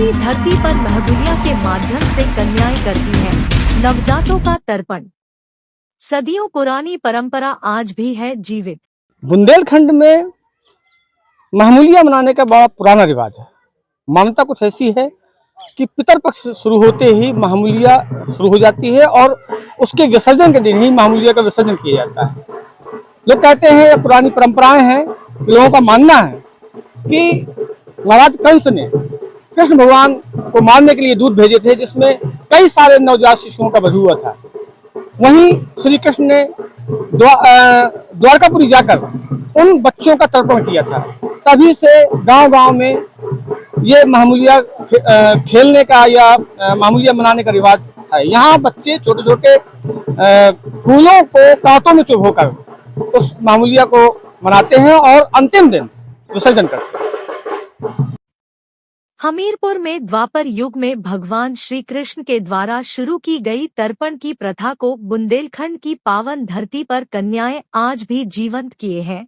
बुंदेली धरती पर महबूलिया के माध्यम से कन्याएं करती हैं नवजातों का तर्पण। सदियों पुरानी परंपरा आज भी है जीवित। बुंदेलखंड में महमूलिया मनाने का बड़ा पुराना रिवाज है। मान्यता कुछ ऐसी है कि पितरपक्ष शुरू होते ही महमूलिया शुरू हो जाती है और उसके विसर्जन के दिन ही महमूलिया का विसर्जन किया जाता है। लोग कहते हैं, ये पुरानी परंपराएं हैं, लोगों का मानना है कि महाराज कंस ने कृष्ण भगवान को मारने के लिए दूध भेजे थे, जिसमें कई सारे नवजात शिशुओं का वध हुआ था। वहीं श्री कृष्ण ने द्वारकापुरी जाकर उन बच्चों का तर्पण किया था। तभी से गांव-गांव में ये महमूलिया खेलने का या महमूलिया मनाने का रिवाज है। यहाँ बच्चे छोटे-छोटे फूलों को कांटों में चुभोकर उस महमूलिया को मनाते हैं और अंतिम दिन विसर्जन करते हैं। हमीरपुर में द्वापर युग में भगवान श्री कृष्ण के द्वारा शुरू की गई तर्पण की प्रथा को बुंदेलखंड की पावन धरती पर कन्याएं आज भी जीवंत किए हैं।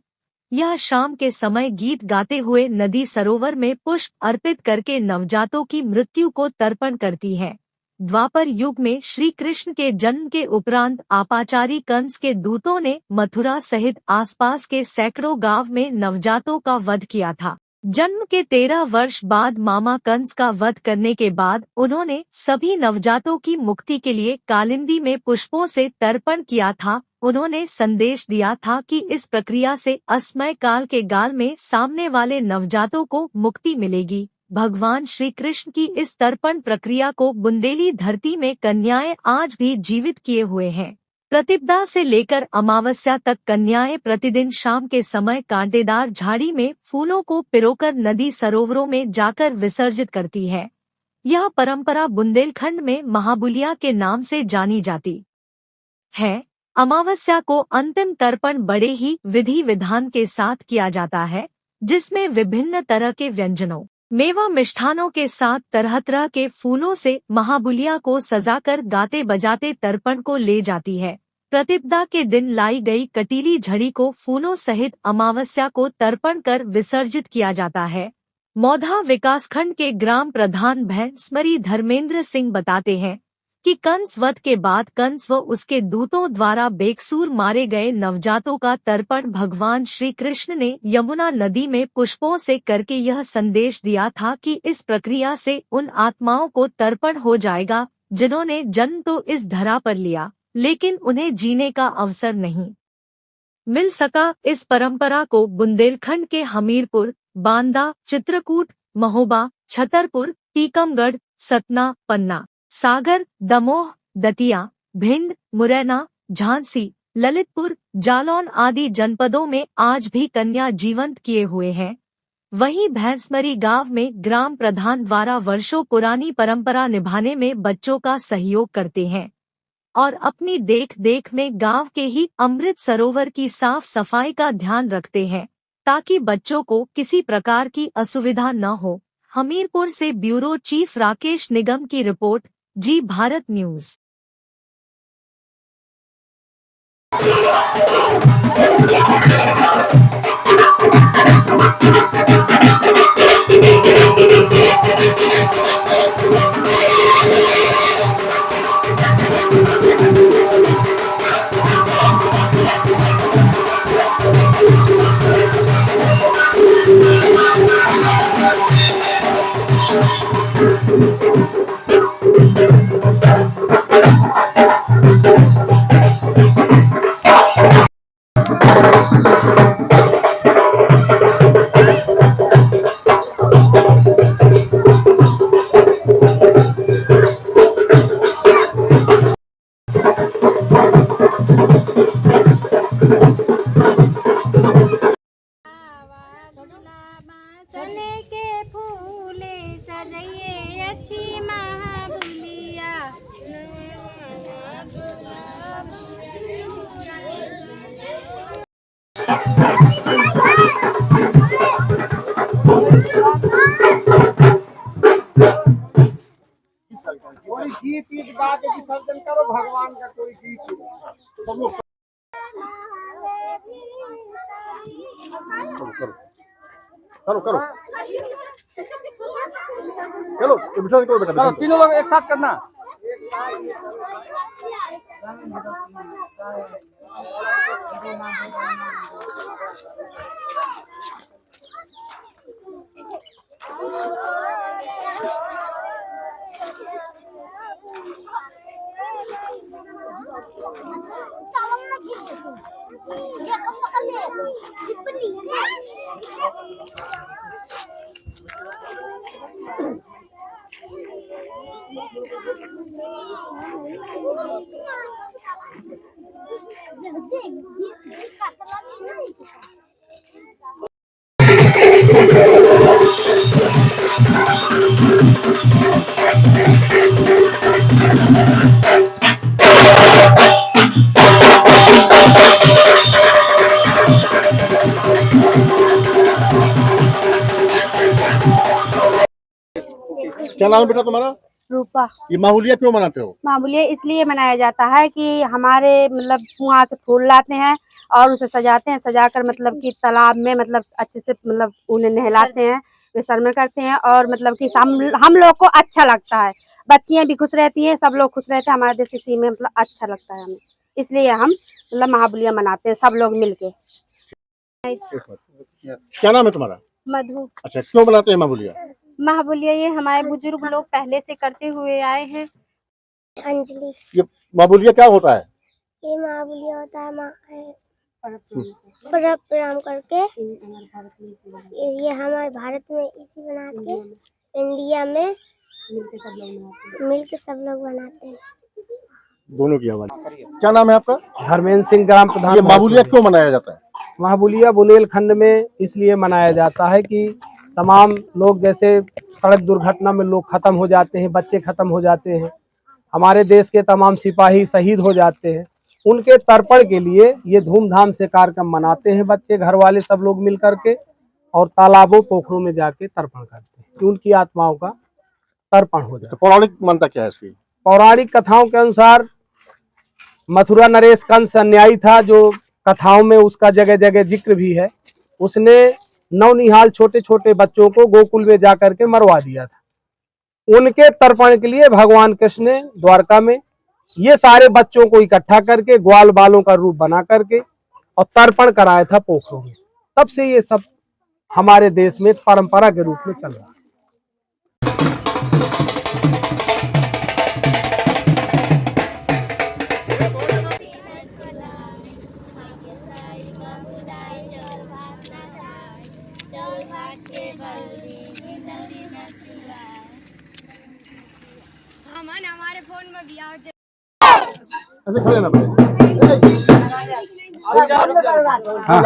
यह शाम के समय गीत गाते हुए नदी सरोवर में पुष्प अर्पित करके नवजातों की मृत्यु को तर्पण करती हैं। द्वापर युग में श्री कृष्ण के जन्म के उपरांत आपाचारी कंस के दूतों ने मथुरा सहित आसपास के सैकड़ों गांव में नवजातों का वध किया था। जन्म के 13 वर्ष बाद मामा कंस का वध करने के बाद उन्होंने सभी नवजातों की मुक्ति के लिए कालिंदी में पुष्पों से तर्पण किया था। उन्होंने संदेश दिया था कि इस प्रक्रिया से असमय काल के गाल में सामने वाले नवजातों को मुक्ति मिलेगी। भगवान श्री कृष्ण की इस तर्पण प्रक्रिया को बुंदेली धरती में कन्याएं आज भी जीवित किए हुए हैं। प्रतिपदा से लेकर अमावस्या तक कन्याएं प्रतिदिन शाम के समय कांटेदार झाड़ी में फूलों को पिरोकर नदी सरोवरों में जाकर विसर्जित करती है। यह परंपरा बुंदेलखंड में महाबुलिया के नाम से जानी जाती है। अमावस्या को अंतिम तर्पण बड़े ही विधि विधान के साथ किया जाता है, जिसमें विभिन्न तरह के व्यंजनों, मेवा मिष्ठानों के साथ तरह तरह के फूलों से महाबुलिया को सजाकर गाते बजाते तर्पण को ले जाती है। प्रतिपदा के दिन लाई गई कटीली झड़ी को फूलों सहित अमावस्या को तर्पण कर विसर्जित किया जाता है। मौधा विकासखंड के ग्राम प्रधान भैंसमरी धर्मेंद्र सिंह बताते हैं कि कंस वध के बाद कंस व उसके दूतों द्वारा बेकसूर मारे गए नवजातों का तर्पण भगवान श्री कृष्ण ने यमुना नदी में पुष्पों से करके यह संदेश दिया था कि इस प्रक्रिया से उन आत्माओं को तर्पण हो जाएगा जिन्होंने जन्म तो इस धरा पर लिया, लेकिन उन्हें जीने का अवसर नहीं मिल सका। इस परंपरा को बुंदेलखंड के हमीरपुर, बांदा, चित्रकूट, महोबा, छतरपुर, टीकमगढ़, सतना, पन्ना, सागर, दमोह, दतिया, भिंड, मुरैना, झांसी, ललितपुर, जालौन आदि जनपदों में आज भी कन्या जीवंत किए हुए हैं। वहीं भैंसमरी गांव में ग्राम प्रधान द्वारा वर्षों पुरानी परंपरा निभाने में बच्चों का सहयोग करते हैं और अपनी देख देख में गांव के ही अमृत सरोवर की साफ सफाई का ध्यान रखते हैं ताकि बच्चों को किसी प्रकार की असुविधा न हो। हमीरपुर से ब्यूरो चीफ राकेश निगम की रिपोर्ट, जी भारत न्यूज। चने के फूले सजाइए अच्छी महाबुलिया। कोई गीत गा के विसर्जन करो भगवान का, कोई गीत करो करो करो। चलो ये विसर्जन करो बेटा, चलो विसर्जन तीनों लोग एक साथ करना। क्या नाम है बेटा तुम्हारा? रूपा। ये माहौलिया क्यों मनाते हो? मामूलिया इसलिए मनाया जाता है कि हमारे मतलब वहाँ से फूल लाते हैं और उसे सजाते हैं, सजाकर मतलब कि तालाब में मतलब अच्छे से मतलब उन्हें नहलाते हैं, विसर्जन करते हैं और मतलब कि हम लोग को अच्छा लगता है, बच्चियाँ भी खुश रहती हैं, सब लोग खुश रहते हैं, हमारे देश इसी में मतलब अच्छा लगता है हमें, इसलिए हम मतलब महाबलिया मनाते हैं सब लोग मिलके। क्या नाम है तुम्हारा? मधु। अच्छा, क्यों मनाते हैं माहौलिया? महाबलिया ये हमारे बुजुर्ग लोग पहले से करते हुए आए हैं। अंजलि। ये माहौलिया क्या होता है? ये महाबलिया होता है परब प्रणाम करके, ये हमारे भारत में इसी बना के इंडिया में मिलके सब लोग बनाते हैं। दोनों की आवाज। क्या नाम है आपका? धर्मेंद्र सिंह, ग्राम प्रधान। ये माहौलिया क्यों मनाया जाता है? महाबलिया बुंदेलखंड में इसलिए मनाया जाता है कि तमाम लोग, जैसे सड़क दुर्घटना में लोग खत्म हो जाते हैं, बच्चे खत्म हो जाते हैं, हमारे देश के तमाम सिपाही शहीद हो जाते हैं, उनके तर्पण के लिए ये धूमधाम से कार्यक्रम मनाते हैं। बच्चे घर वाले सब लोग मिल करके और तालाबों पोखरों में जाके तर्पण करते हैं कि उनकी आत्माओं का तर्पण हो जाए। तो पौराणिक मान्यता क्या है इसकी? पौराणिक कथाओं के अनुसार मथुरा नरेश कंस अन्यायी था, जो कथाओं में उसका जगह जगह जिक्र भी है। उसने नौनिहाल छोटे छोटे बच्चों को गोकुल में जाकर के मरवा दिया था। उनके तर्पण के लिए भगवान कृष्ण ने द्वारका में ये सारे बच्चों को इकट्ठा करके ग्वाल बालों का रूप बना करके और तर्पण कराया था पोखरों में। तब से ये सब हमारे देश में परंपरा के रूप में चल रहा है। हमारे फोन में भी आओ। ऐसे खड़े ना पड़े। हाँ।